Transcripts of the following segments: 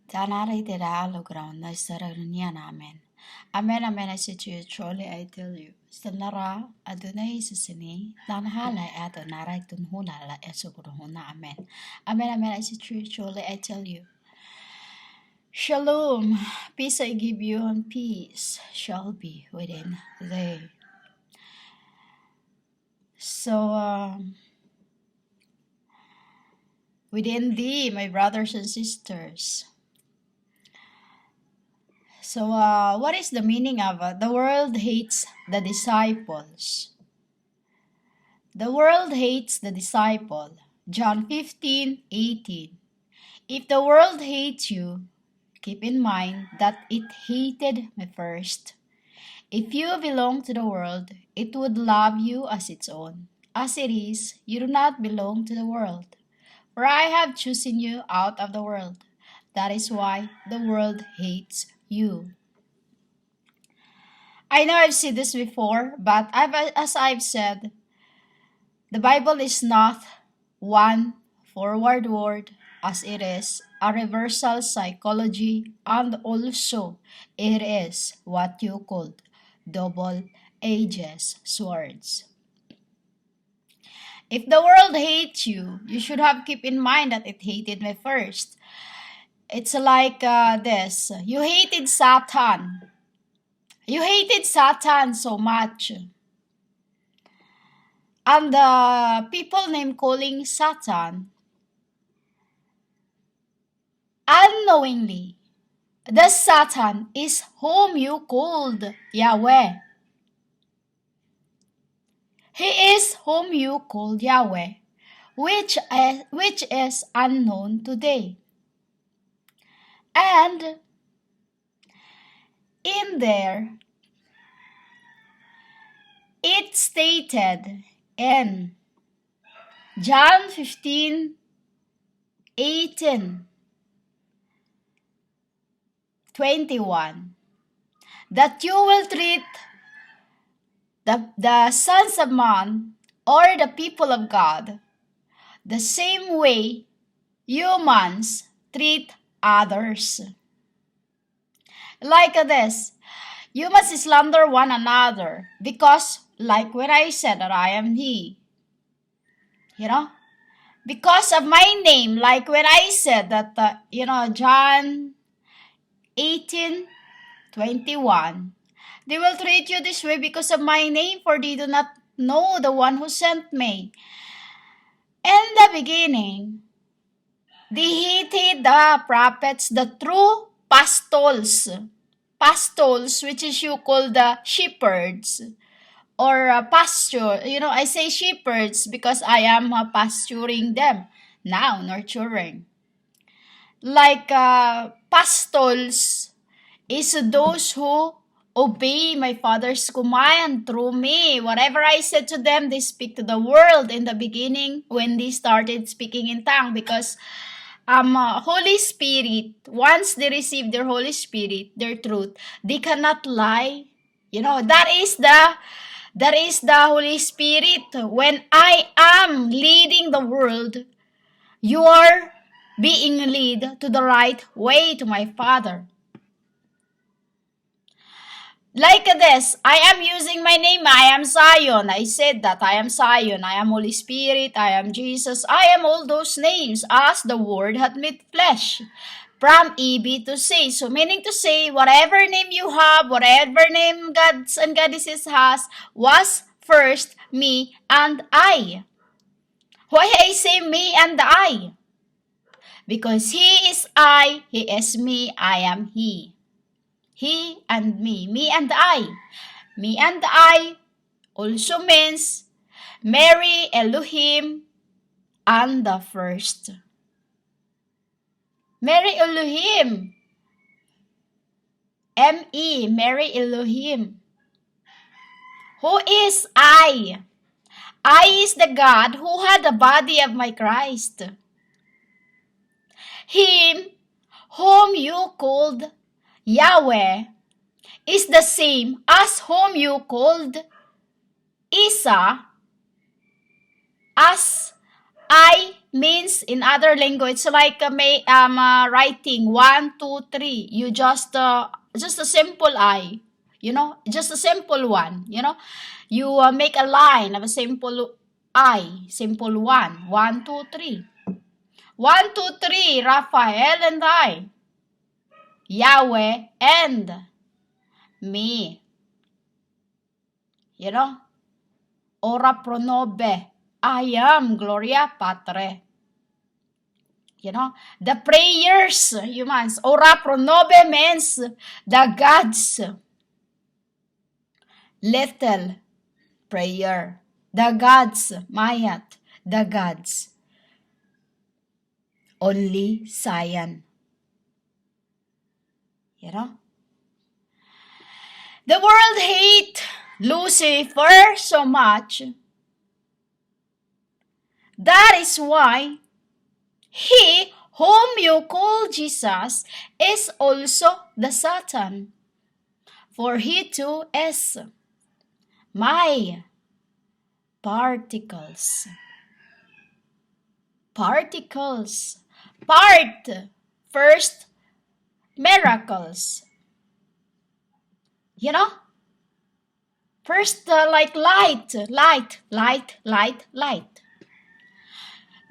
Tanara itiraalo ground na sararuniya namin. Amen, amen, I say to you, truly I tell you. Sanara, Adonai sisini, lanhalay ato naray tunhulala esukuruhuna, amen. Amen, amen, I say to you, truly I tell you. Shalom, peace I give you, and peace shall be within thee. So, within thee, my brothers and sisters. So, what is the meaning of the world hates the disciples? The world hates the disciple. John 15:18. If the world hates you, keep in mind that it hated me first. If you belong to the world, it would love you as its own. As it is, you do not belong to the world. For I have chosen you out of the world. That is why the world hates you. I know I've said this before, but as I've said, the Bible is not one forward word as it is a reversal psychology, and also it is what you called double-edged swords. If the world hates you, you should have keep in mind that it hated me first. It's like this. You hated Satan. You hated Satan so much. And the people name calling Satan, unknowingly, the Satan is whom you called Yahweh. He is whom you called Yahweh, which is unknown today. And in there, it stated in John 15:18-21 that you will treat the sons of man or the people of God the same way humans treat others. Like this, you must slander one another because, like when I said that I am he, because of my name, like when I said that, John 18:21, they will treat you this way because of my name, for they do not know the one who sent me. In the beginning, they hated the prophets, the true pastors, which is you call the shepherds, or pasture. I say shepherds because I am pasturing them now, nurturing. Like pastors is those who obey my Father's command through me. Whatever I said to them, they speak to the world in the beginning when they started speaking in tongue, because Holy Spirit, once they receive their Holy Spirit, their truth, they cannot lie. That is the Holy Spirit. When I am leading the world, you are being led to the right way to my Father. Like this, I am using my name, I am Zion. I said that I am Zion, I am Holy Spirit, I am Jesus, I am all those names as the Word had made flesh. From EB to C. So meaning to say, whatever name you have, whatever name gods and goddesses has, was first me and I. Why I say me and I? Because he is I, he is me, I am he. He and me and I. Me and I also means Mary, Elohim, and the first. Mary Elohim. M-E, Mary Elohim. Who is I? I is the God who had the body of my Christ. Him whom you called Yahweh is the same as whom you called Isa, as I means in other language like writing 1, 2, 3. You just a simple I, just a simple one. You make a line of a simple I, simple one. 1, 2, 3. 1, 2, 3. Raphael and I. Yahweh and me. Ora pro nobis. I am Gloria Patri. The prayers, humans. Ora pro nobis means the God's little prayer. The God's mayat. The God's only Zion. The world hate Lucifer so much. That is why he whom you call Jesus is also the Satan. For he too is my particles. Particles. Part. First, miracles. First, like light.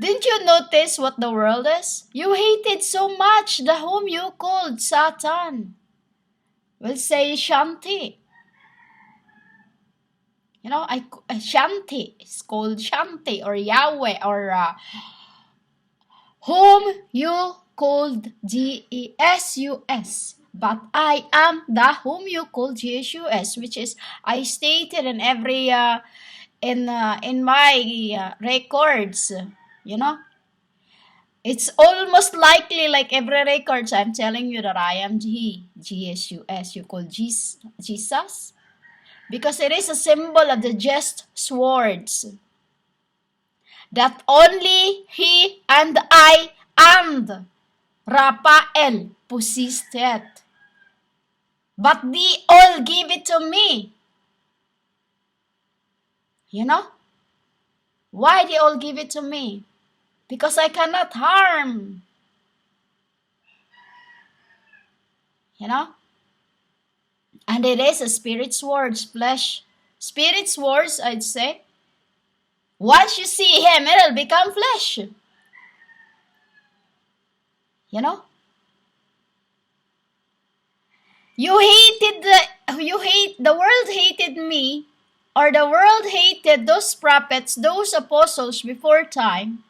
Didn't you notice what the world is? You hated so much the whom you called Satan. We'll say Shanti. Shanti is called Shanti or Yahweh or whom you called Jesus. But I am the whom you call Jesus, which is I stated in every in my records. It's almost likely like every records I'm telling you that I am Jesus. You call Jesus because it is a symbol of the just swords that only he and I and Raphael possessed it. But they all give it to me. Why they all give it to me? Because I cannot harm. And it is a spirit's words, flesh. Spirit's words, I'd say. Once you see him, it'll become flesh. The world hated me, or the world hated those prophets, those apostles before time,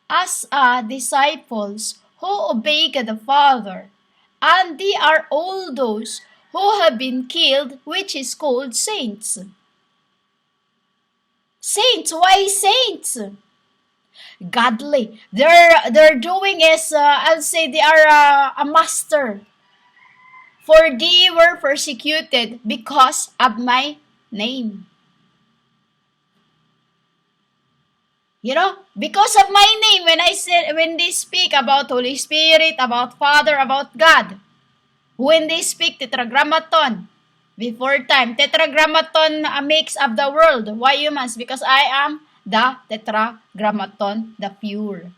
as disciples who obey God the Father. And they are all those who have been killed, which is called saints. Saints, why saints? Godly. They're doing is, I'll say they are a master. For they were persecuted because of my name. Because of my name, when they speak about Holy Spirit, about Father, about God, when they speak tetragrammaton, before time, tetragrammaton makes of the world. Why humans? Because I am the tetragrammaton, the pure.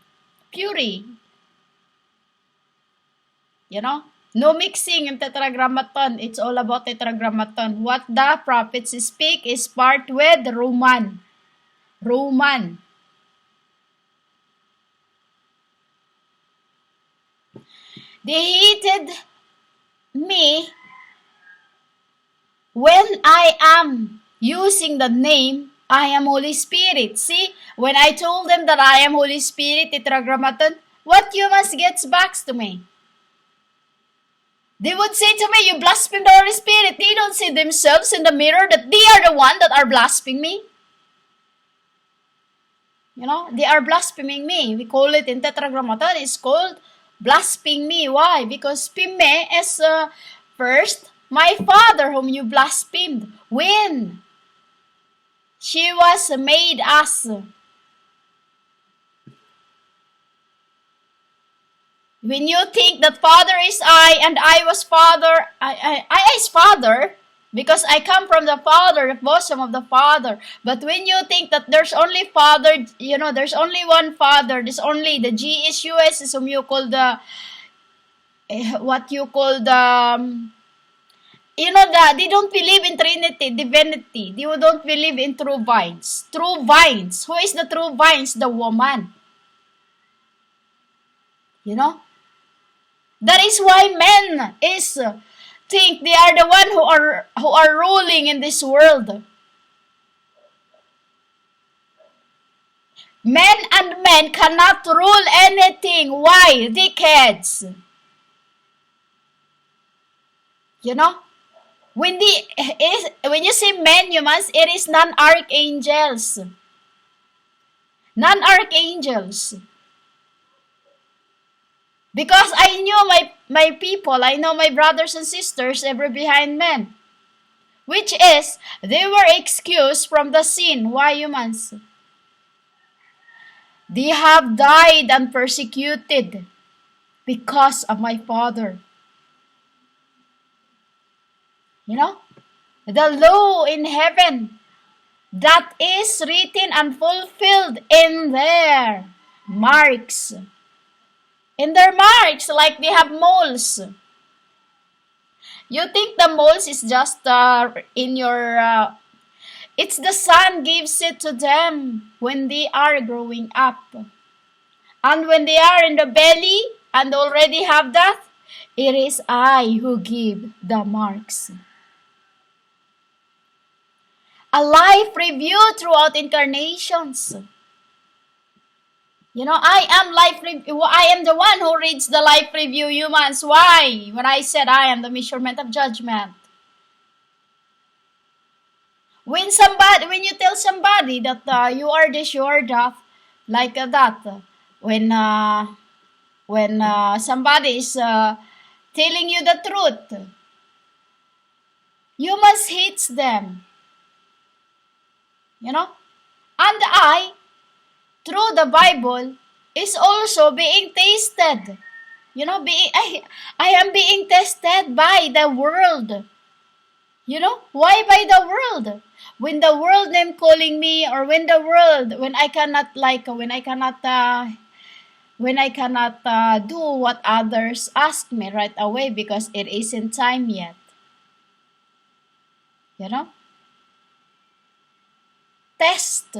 No mixing in tetragrammaton. It's all about tetragrammaton. What the prophets speak is part with Roman. They hated me when I am using the name I am Holy Spirit. See, when I told them that I am Holy Spirit, tetragrammaton, what humans gets back to me? They would say to me, you blaspheme the Holy Spirit. They don't see themselves in the mirror that they are the one that are blaspheming me. They are blaspheming me. We call it in tetragrammaton, it's called blaspheme me. Why? Because pime is first, my Father whom you blasphemed when she was made us. When you think that Father is I and I was Father, I is Father, Because I come from the Father, the bosom of the Father. But when you think that there's only Father, there's only one Father, there's only the GSUS is whom you call the, what you call the, they don't believe in Trinity, divinity. They don't believe in true vines. True vines. Who is the true vines? The woman. That is why men think they are the one who are ruling in this world. Men and men cannot rule anything. Why? Dickheads. When you say men, humans, it is non-archangels. Non-archangels. Because I knew my people, I know my brothers and sisters ever behind men. Which is, they were excused from the sin. Why, humans? They have died and persecuted because of my Father. The law in heaven that is written and fulfilled in their marks. In their marks, like they have moles. You think the moles is just in your... it's the sun gives it to them when they are growing up. And when they are in the belly and already have that, it is I who give the marks. A life review throughout incarnations. I am the one who reads the life review, humans. Why? When I said I am the measurement of judgment. When you tell somebody that you are this, you are that, like that. When somebody is telling you the truth, you must hate them. And I, through the Bible, is also being tasted. I am being tested by the world. Why by the world? When the world name calling me, or when I cannot do what others ask me right away because it isn't time yet. Test.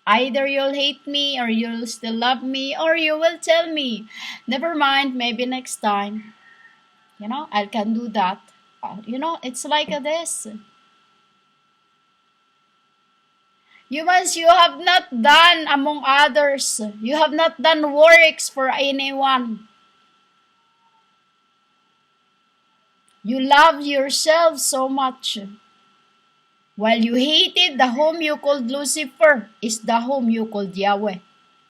Either you'll hate me, or you'll still love me, or you will tell me, never mind, maybe next time. I can do that. It's like this. Humans, you have not done among others. You have not done works for anyone. You love yourself so much. While you hated the whom you called Lucifer is the whom you called Yahweh.